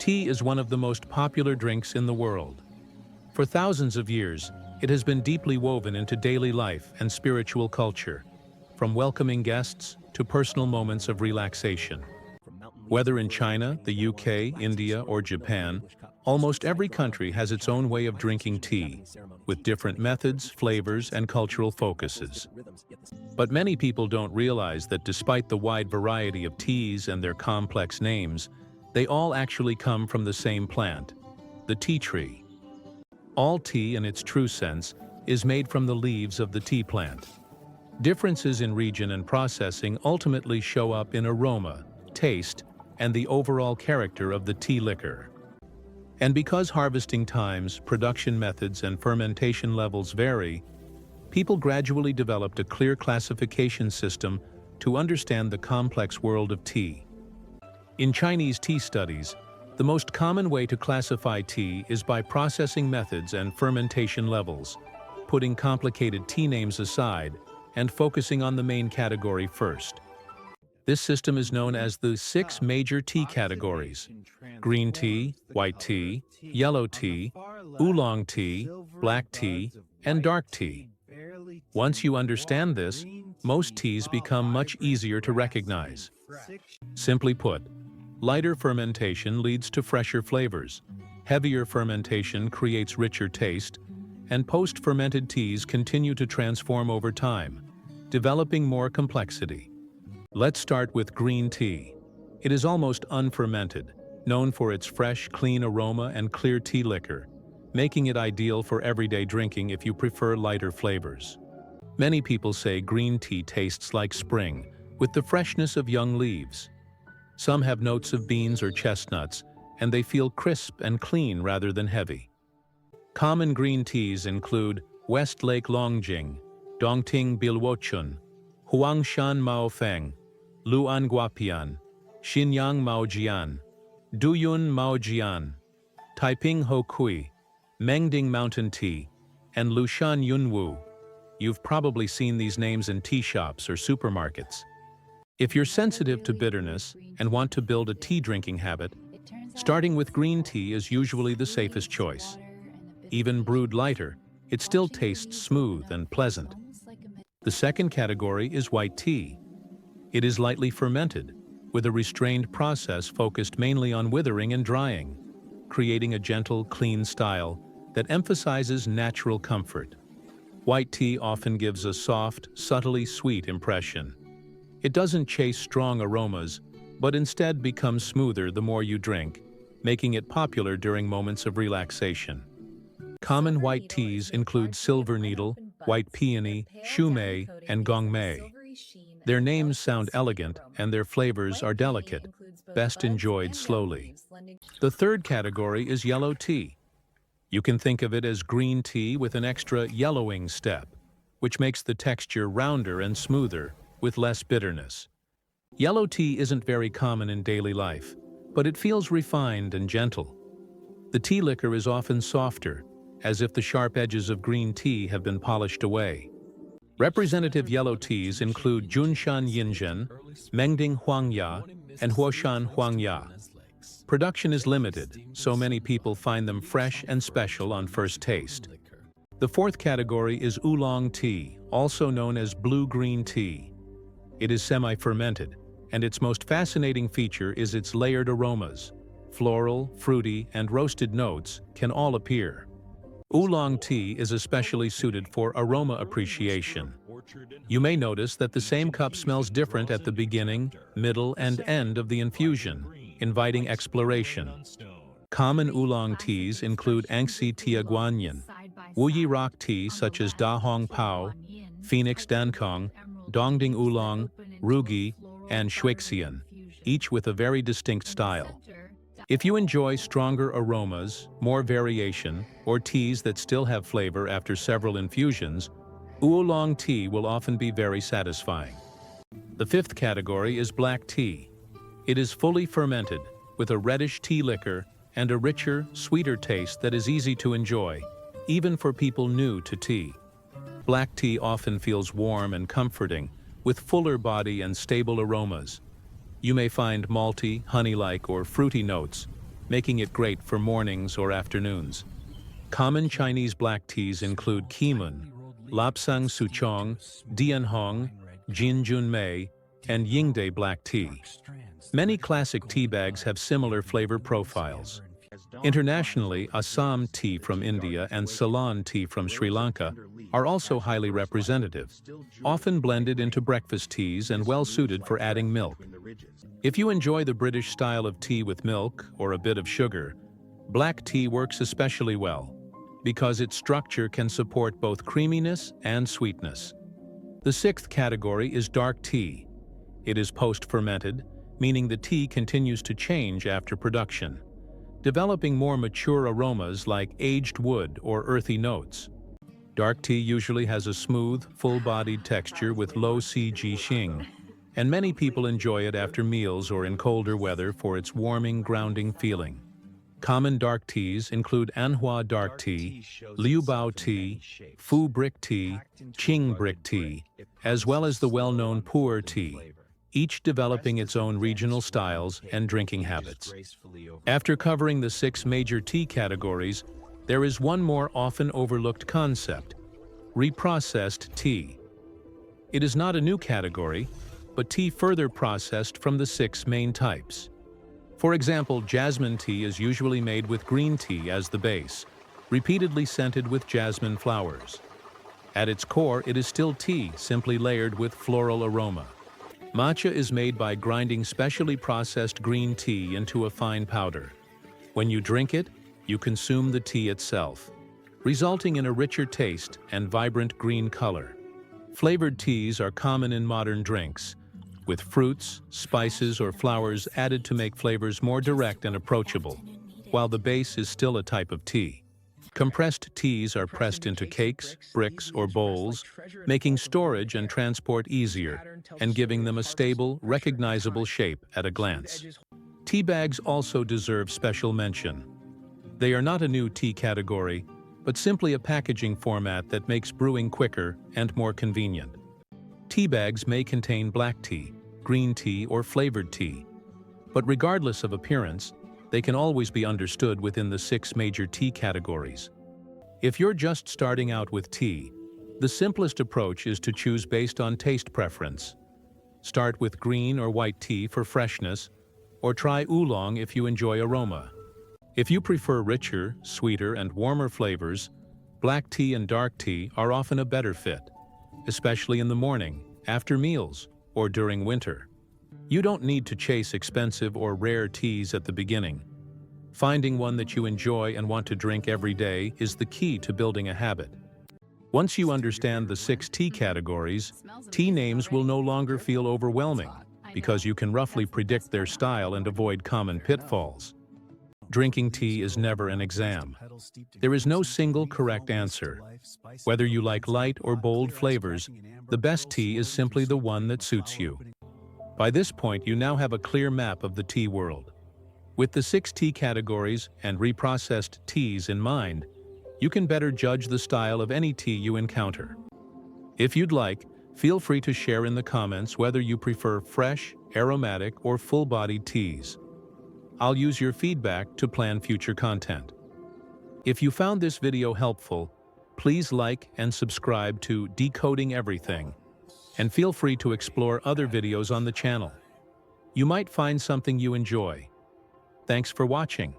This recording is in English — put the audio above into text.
Tea is one of the most popular drinks in the world. For thousands of years, it has been deeply woven into daily life and spiritual culture, from welcoming guests to personal moments of relaxation. Whether in China, the UK, India, or Japan, almost every country has its own way of drinking tea, with different methods, flavors, and cultural focuses. But many people don't realize that despite the wide variety of teas and their complex names, they all actually come from the same plant, the tea tree. All tea, in its true sense, is made from the leaves of the tea plant. Differences in region and processing ultimately show up in aroma, taste, and the overall character of the tea liquor. And because harvesting times, production methods, and fermentation levels vary, people gradually developed a clear classification system to understand the complex world of tea. In Chinese tea studies, the most common way to classify tea is by processing methods and fermentation levels, putting complicated tea names aside and focusing on the main category first. This system is known as the 6 major tea categories: green tea, white tea, yellow tea, oolong tea, black tea, and dark tea. Once you understand this, most teas become much easier to recognize. Simply put, lighter fermentation leads to fresher flavors, heavier fermentation creates richer taste, and post-fermented teas continue to transform over time, developing more complexity. Let's start with green tea. It is almost unfermented, known for its fresh, clean aroma and clear tea liquor, making it ideal for everyday drinking if you prefer lighter flavors. Many people say green tea tastes like spring, with the freshness of young leaves. Some have notes of beans or chestnuts, and they feel crisp and clean rather than heavy. Common green teas include Westlake Longjing, Dongting Bilwochun, Huangshan Maofeng, Luan Guapian, Xinyang Maojian, Duyun Maojian, Taiping Hokui, Mengding Mountain Tea, and Lushan Yunwu. You've probably seen these names in tea shops or supermarkets. If you're sensitive to bitterness and want to build a tea drinking habit, starting with green tea is usually the safest choice. Even brewed lighter, it still tastes smooth and pleasant. The second category is white tea. It is lightly fermented, with a restrained process focused mainly on withering and drying, creating a gentle, clean style that emphasizes natural comfort. White tea often gives a soft, subtly sweet impression. It doesn't chase strong aromas, but instead becomes smoother the more you drink, making it popular during moments of relaxation. Common white teas include silver needle, white peony, shumei, and gongmei. Their names sound elegant and their flavors are delicate, best enjoyed slowly. The third category is yellow tea. You can think of it as green tea with an extra yellowing step, which makes the texture rounder and smoother, with less bitterness. Yellow tea isn't very common in daily life, but it feels refined and gentle. The tea liquor is often softer, as if the sharp edges of green tea have been polished away. Representative yellow teas include Junshan Yinzhen, Mengding Huangya, and Huoshan Huangya. Production is limited, so many people find them fresh and special on first taste. The fourth category is oolong tea, also known as blue-green tea. It is semi-fermented, and its most fascinating feature is its layered aromas. Floral, fruity, and roasted notes can all appear. Oolong tea is especially suited for aroma appreciation. You may notice that the same cup smells different at the beginning, middle, and end of the infusion, inviting exploration. Common oolong teas include Angxi Tiaguanyin, Wuyi rock tea such as Da Hong Pao, Phoenix Dankong, Dongding Oolong, Rugi, and Shuixian, each with a very distinct style. If you enjoy stronger aromas, more variation, or teas that still have flavor after several infusions, oolong tea will often be very satisfying. The fifth category is black tea. It is fully fermented, with a reddish tea liquor and a richer, sweeter taste that is easy to enjoy, even for people new to tea. Black tea often feels warm and comforting, with fuller body and stable aromas. You may find malty, honey-like, or fruity notes, making it great for mornings or afternoons. Common Chinese black teas include Keemun, Lapsang Souchong, Dianhong, Jinjunmei, and Yingde black tea. Many classic tea bags have similar flavor profiles. Internationally, Assam tea from India and Ceylon tea from Sri Lanka are also highly representative, often blended into breakfast teas and well-suited for adding milk. If you enjoy the British style of tea with milk or a bit of sugar, black tea works especially well, because its structure can support both creaminess and sweetness. The sixth category is dark tea. It is post-fermented, meaning the tea continues to change after production, developing more mature aromas like aged wood or earthy notes. Dark tea usually has a smooth, full-bodied texture with low CG Xing, and many people enjoy it after meals or in colder weather for its warming, grounding feeling. Common dark teas include Anhua dark tea, Liu Bao tea, Fu brick tea, Qing brick tea, as well as the well-known Pu'er tea, each developing its own regional styles and drinking habits. After covering the 6 major tea categories, there is one more often overlooked concept: reprocessed tea. It is not a new category, but tea further processed from the 6 main types. For example, jasmine tea is usually made with green tea as the base, repeatedly scented with jasmine flowers. At its core, it is still tea, simply layered with floral aroma. Matcha is made by grinding specially processed green tea into a fine powder. When you drink it, you consume the tea itself, resulting in a richer taste and vibrant green color. Flavored teas are common in modern drinks, with fruits, spices, or flowers added to make flavors more direct and approachable, while the base is still a type of tea. Compressed teas are pressed into cakes, bricks, or bowls, making storage and transport easier and giving them a stable, recognizable shape at a glance. Tea bags also deserve special mention. They are not a new tea category, but simply a packaging format that makes brewing quicker and more convenient. Tea bags may contain black tea, green tea, or flavored tea, but regardless of appearance, they can always be understood within the 6 major tea categories. If you're just starting out with tea, the simplest approach is to choose based on taste preference. Start with green or white tea for freshness, or try oolong if you enjoy aroma. If you prefer richer, sweeter, and warmer flavors, black tea and dark tea are often a better fit, especially in the morning, after meals, or during winter. You don't need to chase expensive or rare teas at the beginning. Finding one that you enjoy and want to drink every day is the key to building a habit. Once you understand the 6 tea categories, tea names will no longer feel overwhelming, because you can roughly predict their style and avoid common pitfalls. Drinking tea is never an exam. There is no single correct answer. Whether you like light or bold flavors, the best tea is simply the one that suits you. By this point, you now have a clear map of the tea world. With the 6 tea categories and reprocessed teas in mind, you can better judge the style of any tea you encounter. If you'd like, feel free to share in the comments whether you prefer fresh, aromatic, or full-bodied teas. I'll use your feedback to plan future content. If you found this video helpful, please like and subscribe to Decoding Everything, and feel free to explore other videos on the channel. You might find something you enjoy. Thanks for watching.